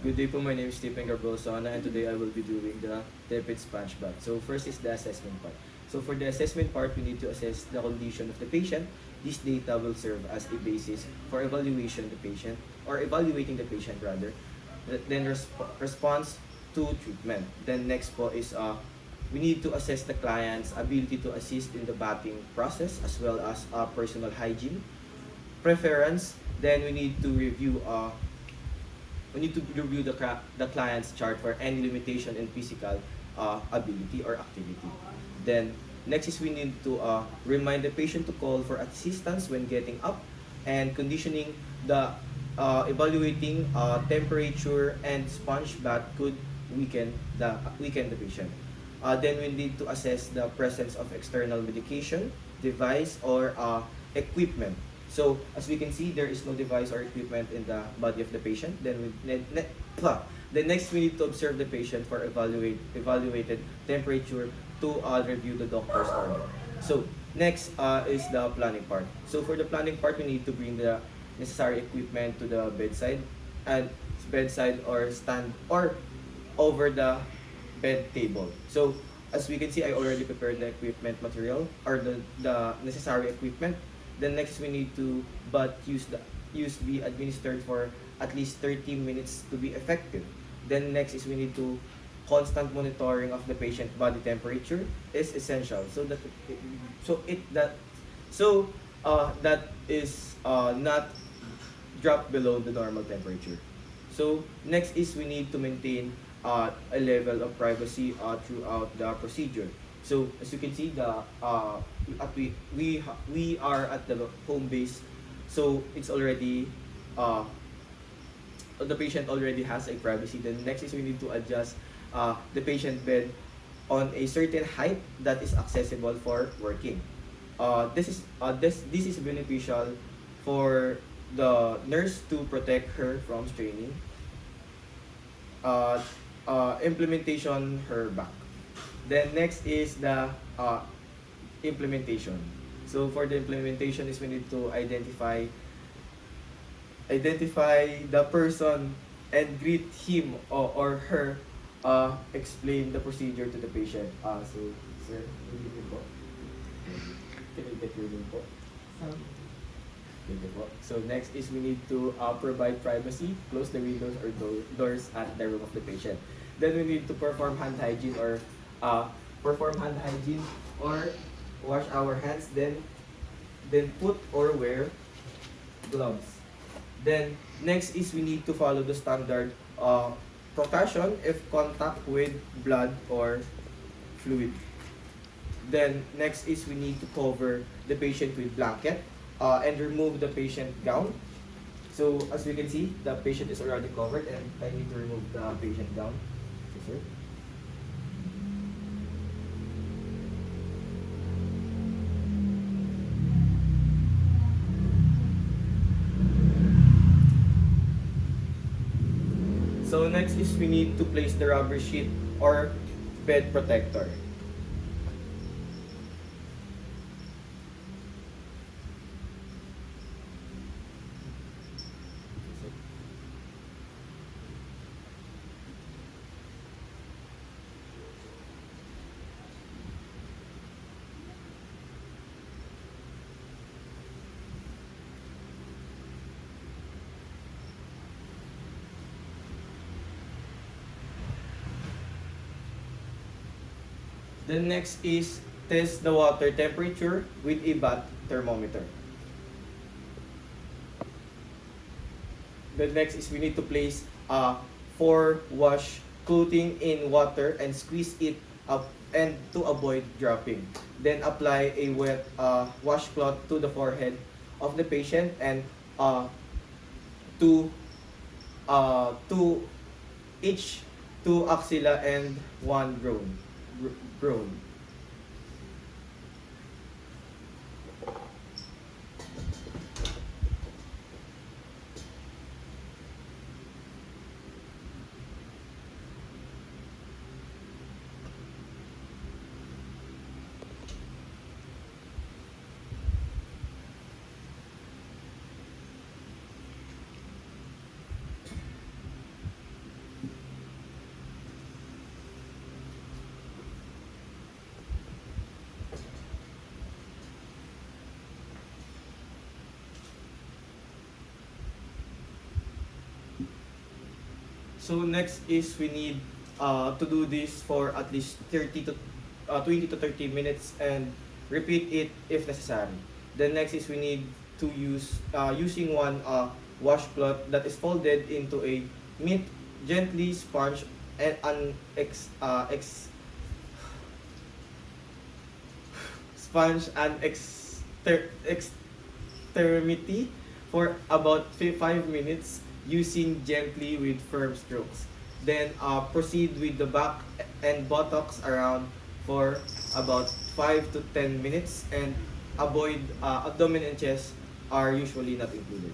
Good day po, my name is Stephen Garbolsona and today I will be doing the tepid sponge bath. So first is the assessment part. So for the assessment part, we need to assess the condition of the patient. This data will serve as a basis for evaluation the patient or evaluating the patient rather. Then response to treatment. Then next po is we need to assess the client's ability to assist in the bathing process as well as personal hygiene, preference. Then we need to review the client's chart for any limitation in physical ability or activity. Then next is we need to remind the patient to call for assistance when getting up, and conditioning the evaluating temperature and sponge bath could weaken the patient. Then we need to assess the presence of external medication, device, or equipment. So as we can see, there is no device or equipment in the body of the patient. Then next we need to observe the patient for evaluated temperature to review the doctor's order. So next is the planning part. So for the planning part, we need to bring the necessary equipment to the bedside or stand or over the bed table. So as we can see, I already prepared the equipment material or the necessary equipment. Then next we need to use be administered for at least 30 minutes to be effective. Then next is we need to constant monitoring of the patient body temperature is essential that is not drop below the normal temperature. So next is we need to maintain a level of privacy throughout the procedure. So as you can see, we are at the home base, so it's already the patient already has a privacy. Then next is we need to adjust the patient bed on a certain height that is accessible for working. This is beneficial for the nurse to protect her from straining. Implementation her back. Then next is the implementation. So for the implementation is we need to identify the person and greet him or her, explain the procedure to the patient. So sir, good evening po. Can I get your name po? Thank you po. So next is we need to provide privacy, close the windows or doors at the room of the patient. Then we need to perform hand hygiene or wash our hands, then put or wear gloves. Then next is we need to follow the standard precaution if contact with blood or fluid. Then next is we need to cover the patient with blanket and remove the patient gown. So as we can see, the patient is already covered and I need to remove the patient gown. Yes, sir. So next is we need to place the rubber sheet or bed protector. Then next is test the water temperature with a bath thermometer. The next is we need to place 4-wash clothing in water and squeeze it up and to avoid dropping. Then apply a wet washcloth to the forehead of the patient and to each 2 axilla and 1 groin. So next is we need to do this for at least 20 to 30 minutes and repeat it if necessary. Then next is we need to use using one washcloth that is folded into a neat, gently sponge and an sponge and extremity for about 5 minutes using gently with firm strokes. Then proceed with the back and buttocks around for about 5 to 10 minutes and avoid abdomen and chest are usually not included.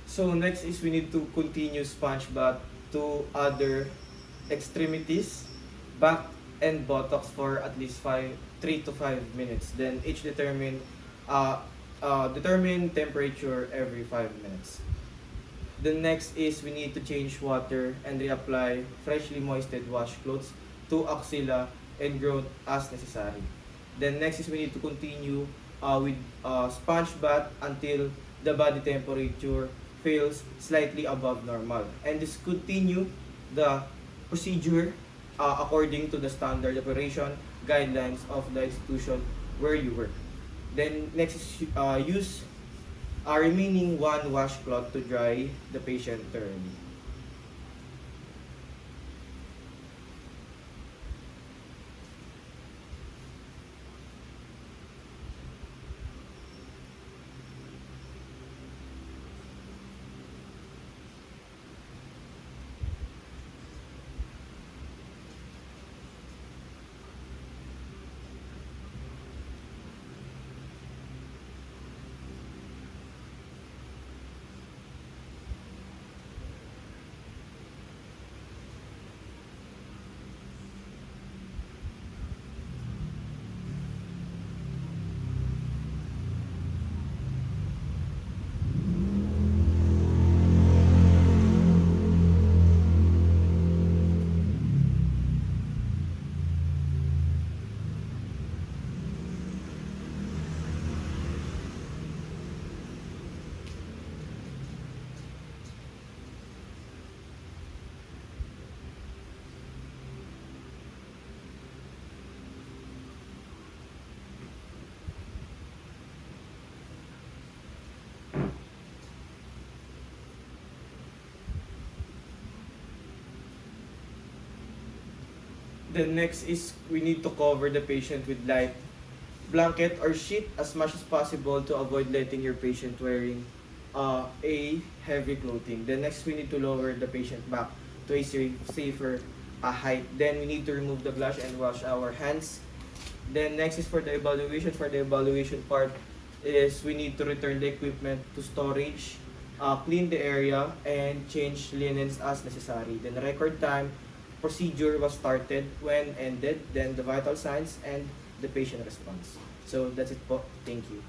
So next is we need to continue sponge bath to other extremities, back and buttocks for at least 3 to 5 minutes. Then each determine temperature every 5 minutes. The next is we need to change water and reapply freshly moistened washcloths to axilla and grout as necessary. Then next is we need to continue with sponge bath until the body temperature feels slightly above normal. And just continue the procedure according to the standard operation guidelines of the institution where you work. Then next is use remaining one washcloth to dry the patient thoroughly. The next is we need to cover the patient with light blanket or sheet as much as possible to avoid letting your patient wearing a heavy clothing. Then next we need to lower the patient back to a safer height. Then we need to remove the glass and wash our hands. Then next is for the evaluation. For the evaluation part is we need to return the equipment to storage, clean the area, and change linens as necessary. Then record time procedure was started, when ended, then the vital signs, and the patient responds. So that's it po. Thank you.